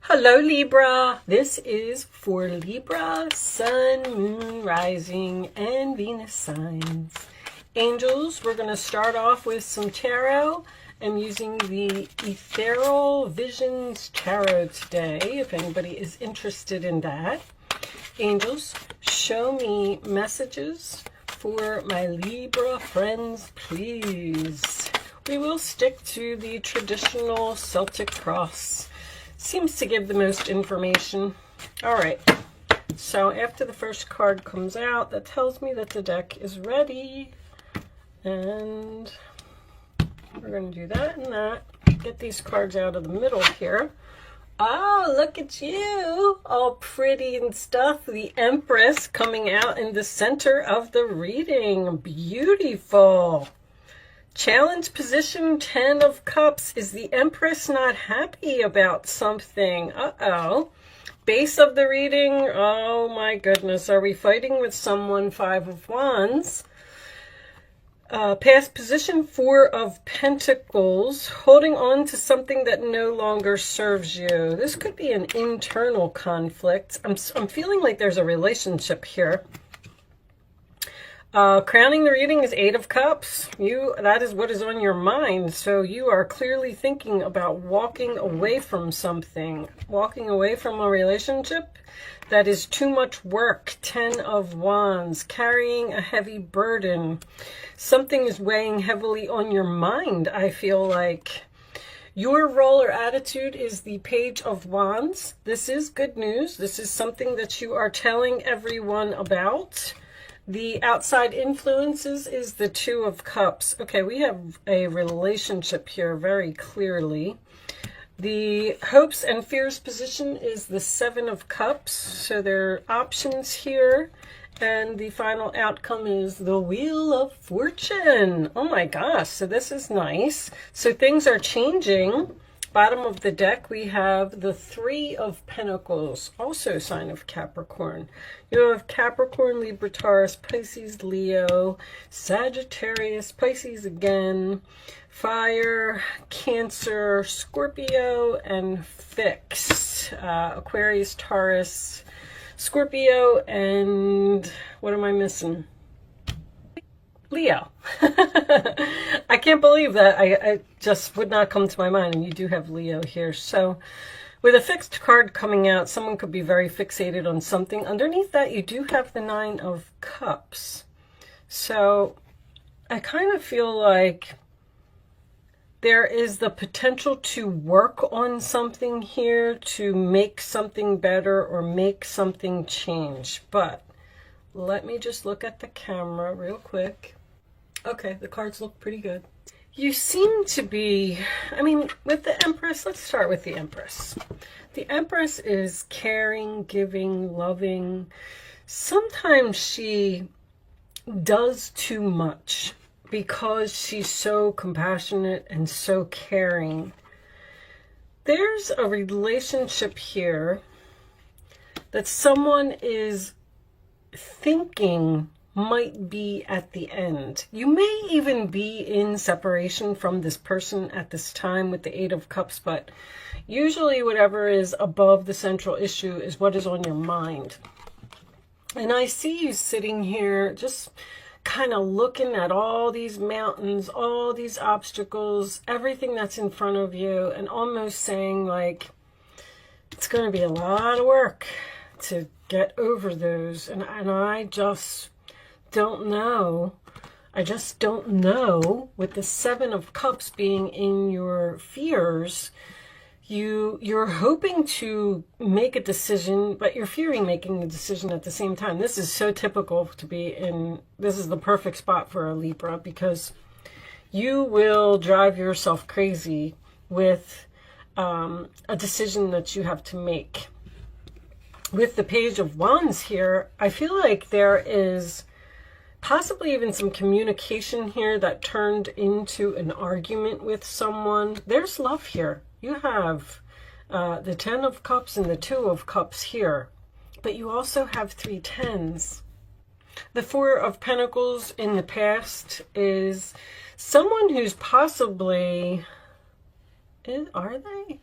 Hello Libra, this is for Libra, Sun, Moon, Rising, and Venus signs. Angels, we're going to start off with some tarot. I'm using the Ethereal Visions Tarot today, if anybody is interested in that. Angels, show me messages for my Libra friends, please. We will stick to the traditional Celtic cross. Seems to give the most information. All right, so after the first card comes out, that tells me that the deck is ready. And we're going to do that and that. Get these cards out of the middle here. Oh, look at you, all pretty and stuff. The Empress coming out in the center of the reading. Beautiful. Challenge position, 10 of Cups. Is the Empress not happy about something? Uh-oh. Base of the reading, oh my goodness. Are we fighting with someone? 5 of Wands. Past position, 4 of Pentacles. Holding on to something that no longer serves you. This could be an internal conflict. I'm feeling like there's a relationship here. Crowning the reading is 8 of Cups. That is what is on your mind. So you are clearly thinking about walking away from something, walking away from a relationship that is too much work. 10 of Wands, carrying a heavy burden. Something is weighing heavily on your mind, I feel like. Your role or attitude is the Page of Wands. This is good news. This is something that you are telling everyone about. The outside influences is the 2 of Cups. Okay, we have a relationship here very clearly. The hopes and fears position is the 7 of Cups. So there are options here. And the final outcome is the Wheel of Fortune. Oh my gosh, so this is nice. So things are changing. Bottom of the deck, we have the 3 of Pentacles, also sign of Capricorn. You have Capricorn, Libra, Taurus, Pisces, Leo, Sagittarius, Pisces again, Fire, Cancer, Scorpio, and Fixed. Aquarius, Taurus, Scorpio, and what am I missing? Leo. I can't believe that. I just would not come to my mind, and you do have Leo here. So with a fixed card coming out, someone could be very fixated on something. Underneath that, you do have the 9 of Cups. So I kind of feel like there is the potential to work on something here, to make something better or make something change. But let me just look at the camera real quick. Okay, the cards look pretty good. You seem to be, I mean, with the Empress, let's start with the Empress. The Empress is caring, giving, loving. Sometimes she does too much because she's so compassionate and so caring. There's a relationship here that someone is thinking might be at the end. You may even be in separation from this person at this time with the 8 of Cups, but usually whatever is above the central issue is what is on your mind. And I see you sitting here just kind of looking at all these mountains, all these obstacles, everything that's in front of you, and almost saying like, it's going to be a lot of work to get over those. And I just don't know. I just don't know. With the 7 of Cups being in your fears, you're hoping to make a decision, but you're fearing making a decision at the same time. This is so typical to be in. This is the perfect spot for a Libra, because you will drive yourself crazy with a decision that you have to make. With the Page of Wands here, I feel like there is possibly even some communication here that turned into an argument with someone. There's love here. You have the 10 of Cups and the 2 of Cups here, but you also have 3 10s. The 4 of Pentacles in the past is someone who's possibly, are they?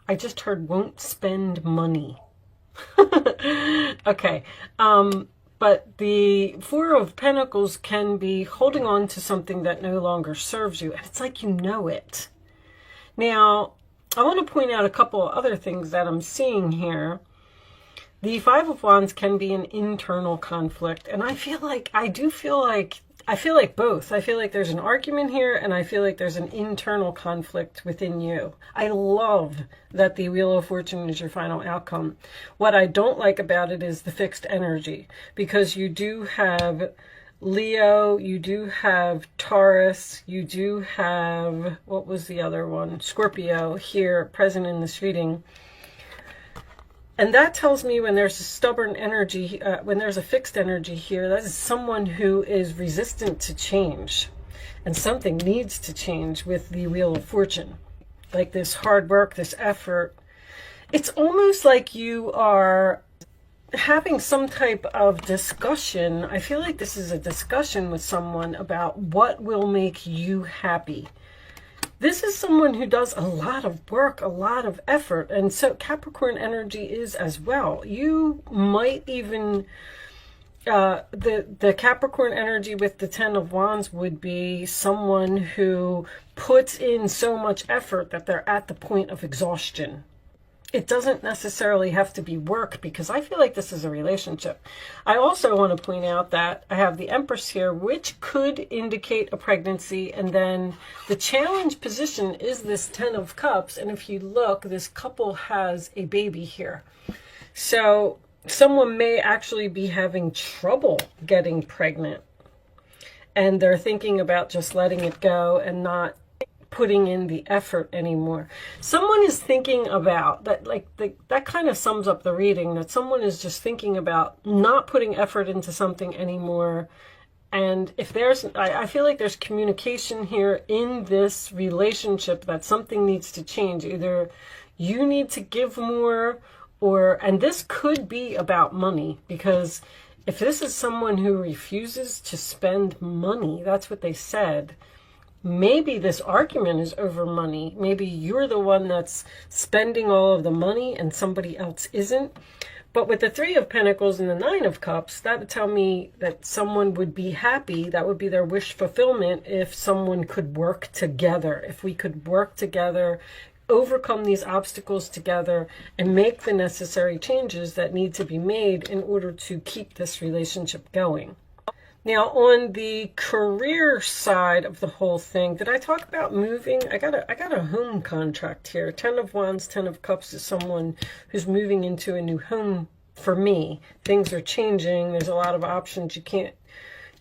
I just heard won't spend money. Okay. But the Four of Pentacles can be holding on to something that no longer serves you. And it's like you know it. Now, I want to point out a couple of other things that I'm seeing here. The Five of Wands can be an internal conflict. And I feel like both. I feel like there's an argument here, and I feel like there's an internal conflict within you. I love that the Wheel of Fortune is your final outcome. What I don't like about it is the fixed energy, because you do have Leo, you do have Taurus, you do have, what was the other one? Scorpio here present in this reading. And that tells me when there's a stubborn energy, when there's a fixed energy here, that is someone who is resistant to change. And something needs to change with the Wheel of Fortune. Like this hard work, this effort. It's almost like you are having some type of discussion. I feel like this is a discussion with someone about what will make you happy. This is someone who does a lot of work, a lot of effort. And so Capricorn energy is as well. You might even, the Capricorn energy with the Ten of Wands would be someone who puts in so much effort that they're at the point of exhaustion. It doesn't necessarily have to be work, because I feel like this is a relationship. I also want to point out that I have the Empress here, which could indicate a pregnancy. And then the challenge position is this Ten of Cups. And if you look, this couple has a baby here. So someone may actually be having trouble getting pregnant. And they're thinking about just letting it go and not putting in the effort anymore. Someone is thinking about that, like that kind of sums up the reading, that someone is just thinking about not putting effort into something anymore. And if there's, I feel like there's communication here in this relationship that something needs to change. Either you need to give more, and this could be about money, because if this is someone who refuses to spend money, that's what they said. Maybe this argument is over money. Maybe you're the one that's spending all of the money and somebody else isn't. But with the Three of Pentacles and the Nine of Cups, that would tell me that someone would be happy. That would be their wish fulfillment if someone could work together. If we could work together, overcome these obstacles together, and make the necessary changes that need to be made in order to keep this relationship going. Now, on the career side of the whole thing, did I talk about moving? I got a home contract here. Ten of Wands, Ten of Cups is someone who's moving into a new home for me. Things are changing. There's a lot of options.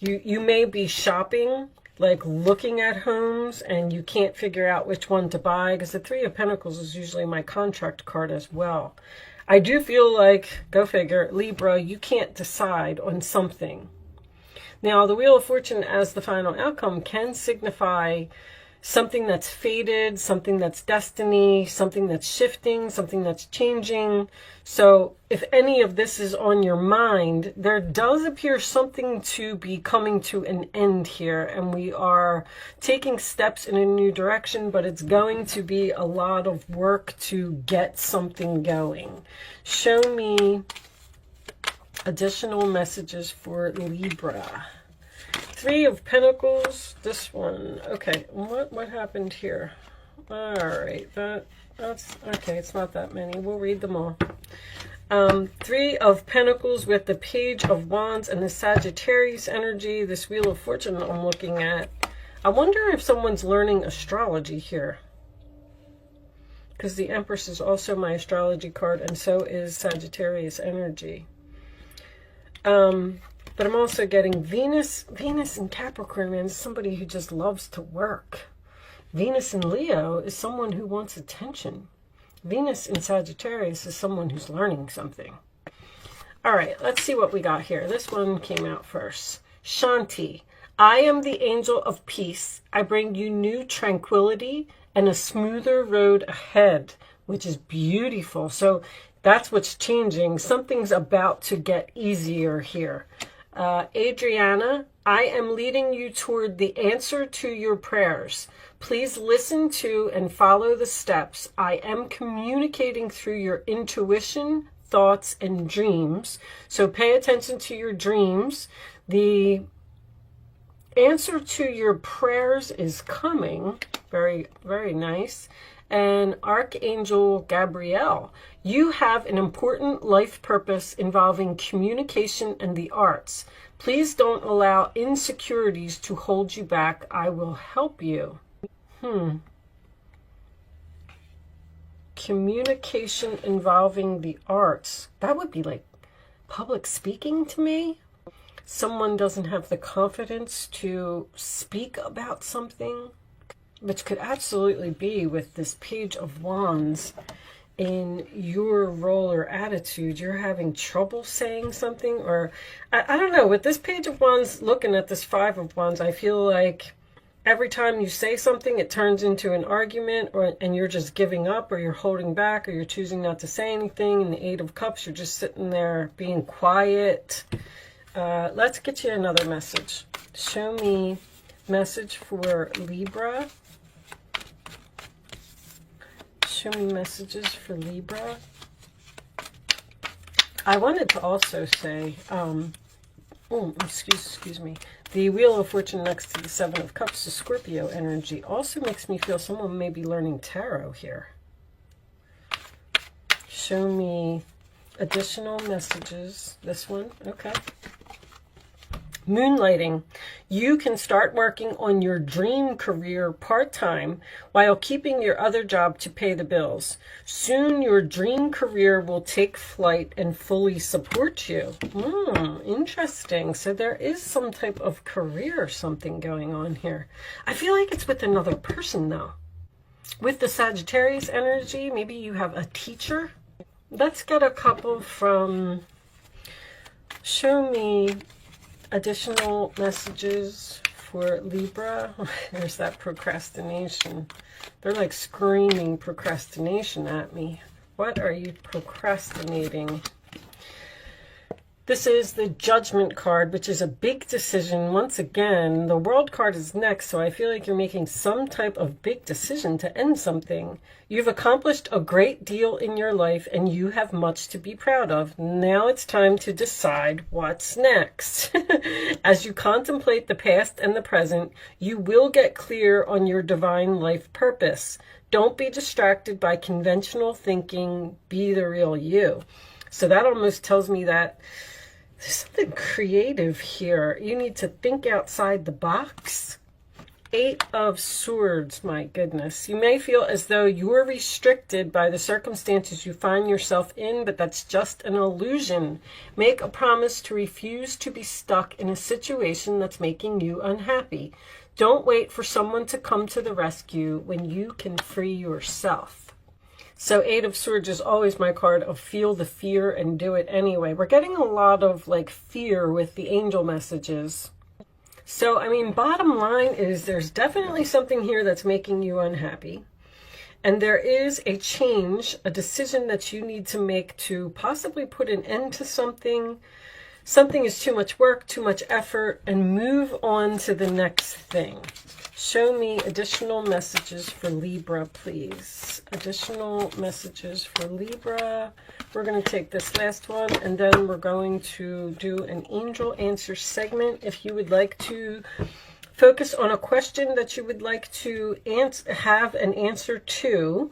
You may be shopping, like looking at homes, and you can't figure out which one to buy, because the Three of Pentacles is usually my contract card as well. I do feel like, go figure, Libra, you can't decide on something. Now, the Wheel of Fortune as the final outcome can signify something that's fated, something that's destiny, something that's shifting, something that's changing. So if any of this is on your mind, there does appear something to be coming to an end here, and we are taking steps in a new direction, but it's going to be a lot of work to get something going. Show me additional messages for Libra. Three of Pentacles, this one. Okay, what happened here? All right, that's okay. It's not that many. We'll read them all. Three of Pentacles with the Page of Wands and the Sagittarius energy. This Wheel of Fortune I'm looking at. I wonder if someone's learning astrology here, because the Empress is also my astrology card, and so is Sagittarius energy. But I'm also getting Venus in Capricorn, man, is somebody who just loves to work. Venus in Leo is someone who wants attention. Venus in Sagittarius is someone who's learning something. All right, let's see what we got here. This one came out first. Shanti, I am the angel of peace. I bring you new tranquility and a smoother road ahead, which is beautiful. So that's what's changing. Something's about to get easier here. Adriana, I am leading you toward the answer to your prayers. Please listen to and follow the steps. I am communicating through your intuition, thoughts, and dreams. So pay attention to your dreams. The answer to your prayers is coming. Very, very nice. And Archangel Gabriel, you have an important life purpose involving communication and the arts. Please don't allow insecurities to hold you back. I will help you. Communication involving the arts. That would be like public speaking to me. Someone doesn't have the confidence to speak about something, which could absolutely be with this Page of Wands in your role or attitude. You're having trouble saying something, or I don't know. With this Page of Wands, looking at this Five of Wands, I feel like every time you say something, it turns into an argument, and you're just giving up, or you're holding back, or you're choosing not to say anything. In the Eight of Cups, you're just sitting there being quiet. Let's get you another message. Show me message for Libra. Show me messages for Libra. I wanted to also say, excuse me. The Wheel of Fortune next to the Seven of Cups, the Scorpio energy, also makes me feel someone may be learning tarot here. Show me additional messages. This one, okay. Moonlighting. You can start working on your dream career part-time while keeping your other job to pay the bills. Soon your dream career will take flight and fully support you. Interesting. So there is some type of career or something going on here. I feel like it's with another person though. With the Sagittarius energy, maybe you have a teacher. Let's get a couple from, show me additional messages for Libra. There's that procrastination. They're like screaming procrastination at me. What are you procrastinating? This is the Judgment card, which is a big decision. Once again, the World card is next, so I feel like you're making some type of big decision to end something. You've accomplished a great deal in your life, and you have much to be proud of. Now it's time to decide what's next. As you contemplate the past and the present, you will get clear on your divine life purpose. Don't be distracted by conventional thinking. Be the real you. So that almost tells me that there's something creative here. You need to think outside the box. Eight of Swords, my goodness. You may feel as though you're restricted by the circumstances you find yourself in, but that's just an illusion. Make a promise to refuse to be stuck in a situation that's making you unhappy. Don't wait for someone to come to the rescue when you can free yourself. So Eight of Swords is always my card of feel the fear and do it anyway. We're getting a lot of like fear with the angel messages. So, I mean, bottom line is there's definitely something here that's making you unhappy. And there is a change, a decision that you need to make to possibly put an end to something. Something is too much work, too much effort, and move on to the next thing. Show me additional messages for Libra, please. Additional messages for Libra. We're going to take this last one, and then we're going to do an angel answer segment. If you would like to focus on a question that you would like to have an answer to,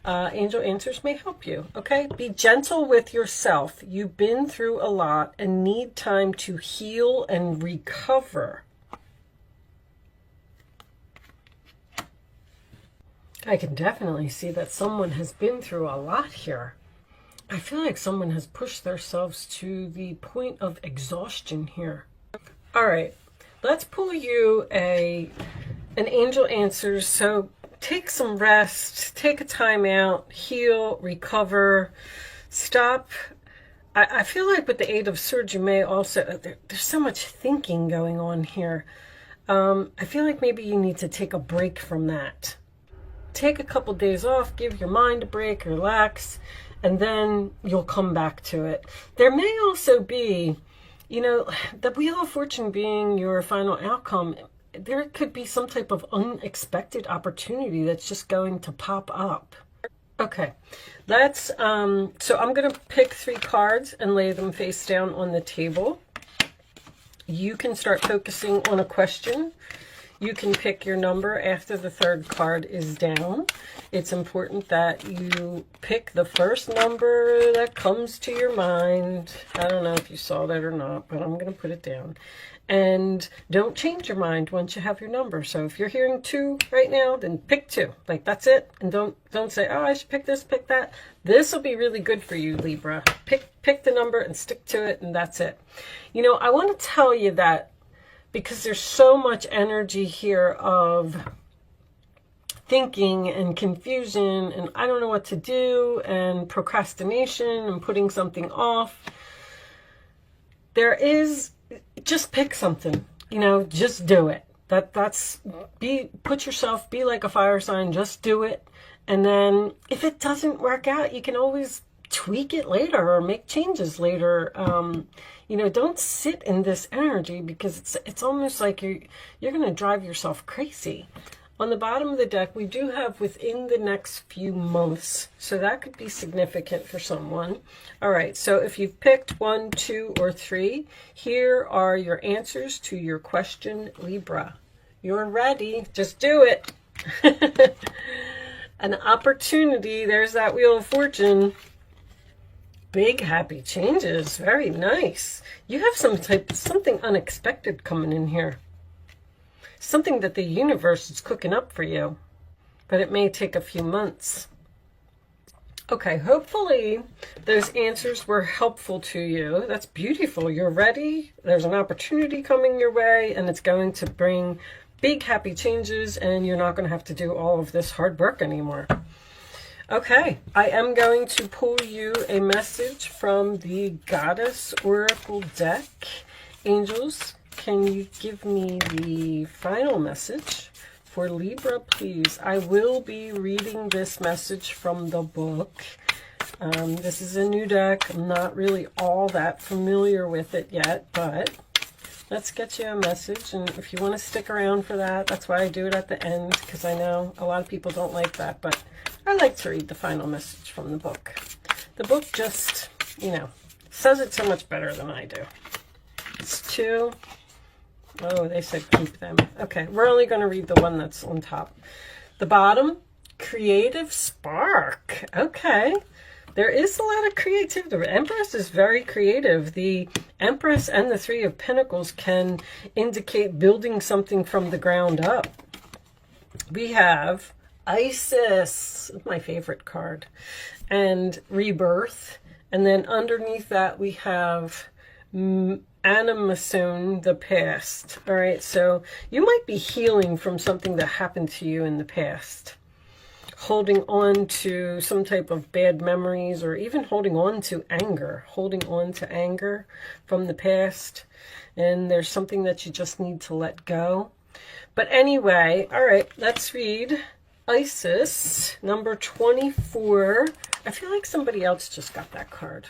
angel answers may help you, okay? Be gentle with yourself. You've been through a lot and need time to heal and recover. I can definitely see that someone has been through a lot here. I feel like someone has pushed themselves to the point of exhaustion here. All right, let's pull you an angel answers. So take some rest, take a time out, heal, recover, stop. I feel like with the Eight of Swords, you may also, there's so much thinking going on here. I feel like maybe you need to take a break from that. Take a couple days off, give your mind a break, relax, and then you'll come back to it. There may also be You know, the Wheel of Fortune being your final outcome, there could be some type of unexpected opportunity that's just going to pop up. Okay, let's, so I'm going to pick 3 cards and lay them face down on the table. You can start focusing on a question. You can pick your number after the 3rd card is down. It's important that you pick the first number that comes to your mind. I don't know if you saw that or not, but I'm going to put it down. And don't change your mind once you have your number. So if you're hearing 2 right now, then pick 2. Like, that's it. And don't say, oh, I should pick this, pick that. This will be really good for you, Libra. Pick the number and stick to it, and that's it. You know, I want to tell you that because there's so much energy here of thinking and confusion and I don't know what to do and procrastination and putting something off. There is, just pick something, you know, just do it. Put yourself, be like a fire sign, just do it. And then if it doesn't work out, you can always tweak it later or make changes later. You know, don't sit in this energy because it's almost like you're going to drive yourself crazy. On the bottom of the deck, we do have within the next few months. So that could be significant for someone. All right, so if you've picked 1, 2, or 3, here are your answers to your question, Libra. You're ready. Just do it. An opportunity. There's that Wheel of Fortune. Big happy changes. Very nice. You have something unexpected coming in here. Something that the universe is cooking up for you. But it may take a few months. Okay, hopefully those answers were helpful to you. That's beautiful. You're ready. There's an opportunity coming your way, and it's going to bring big happy changes, and you're not going to have to do all of this hard work anymore. Okay, I am going to pull you a message from the Goddess Oracle deck. Angels, can you give me the final message for Libra, please? I will be reading this message from the book. This is a new deck. I'm not really all that familiar with it yet, but let's get you a message. And if you want to stick around for that, that's why I do it at the end, because I know a lot of people don't like that, but I like to read the final message from the book. The book just, you know, says it so much better than I do. It's 2. Oh, they said keep them. Okay, we're only going to read the one that's on top. The bottom, creative spark. Okay, there is a lot of creativity. The Empress is very creative. The Empress and the 3 of Pentacles can indicate building something from the ground up. We have Isis, my favorite card, and rebirth. And then underneath that we have Animation, the past. All right, so you might be healing from something that happened to you in the past. Holding on to some type of bad memories, or even holding on to anger. Holding on to anger from the past. And there's something that you just need to let go. But anyway, all right, let's read Isis, number 24. I feel like somebody else just got that card.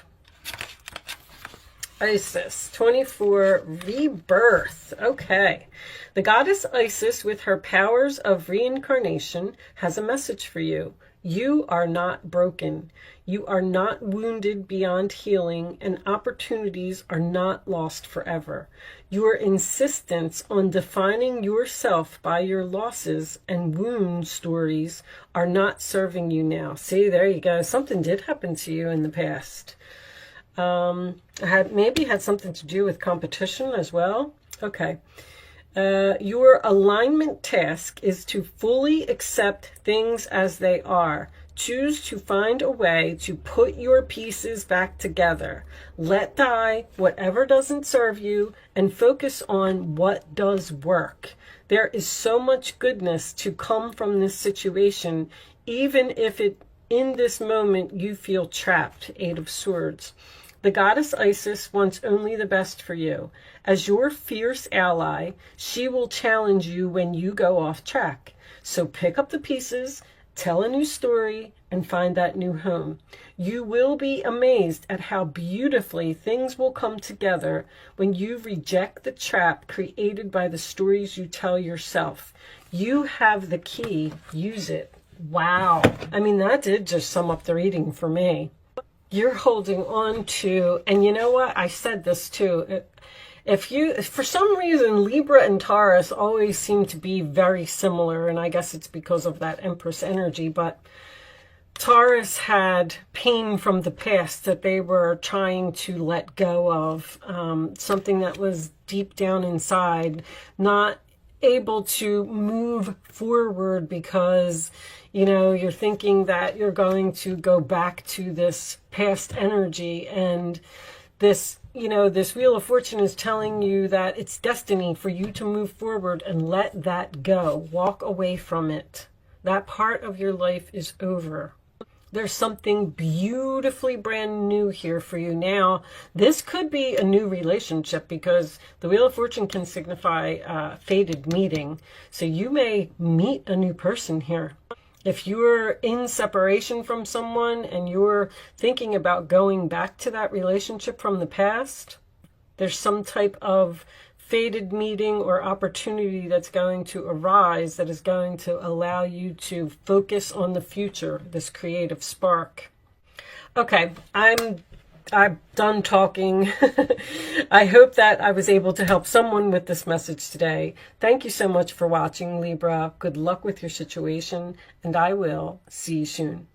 Isis, 24, rebirth. Okay. The goddess Isis, with her powers of reincarnation, has a message for you. You are not broken. You are not wounded beyond healing, and opportunities are not lost forever. Your insistence on defining yourself by your losses and wound stories are not serving you now. See, there you go. Something did happen to you in the past. Maybe had something to do with competition as well. Okay. Your alignment task is to fully accept things as they are. Choose to find a way to put your pieces back together. Let die whatever doesn't serve you and focus on what does work. There is so much goodness to come from this situation, even if in this moment you feel trapped. 8 of Swords. The goddess Isis wants only the best for you. As your fierce ally, she will challenge you when you go off track. So pick up the pieces, tell a new story, and find that new home. You will be amazed at how beautifully things will come together when you reject the trap created by the stories you tell yourself. You have the key. Use it. Wow. I mean, that did just sum up the reading for me. You're holding on to, and you know what? I said this too. If for some reason, Libra and Taurus always seem to be very similar, and I guess it's because of that Empress energy, but Taurus had pain from the past that they were trying to let go of, something that was deep down inside, not able to move forward because, you know, you're thinking that you're going to go back to this past energy, and this, you know, this Wheel of Fortune is telling you that it's destiny for you to move forward and let that go. Walk away from it. That part of your life is over. There's something beautifully brand new here for you now. This could be a new relationship because the Wheel of Fortune can signify fated meeting. So you may meet a new person here. If you're in separation from someone and you're thinking about going back to that relationship from the past, there's some type of fated meeting or opportunity that's going to arise that is going to allow you to focus on the future, this creative spark. Okay, I'm done talking. I hope that I was able to help someone with this message today. Thank you so much for watching, Libra. Good luck with your situation, and I will see you soon.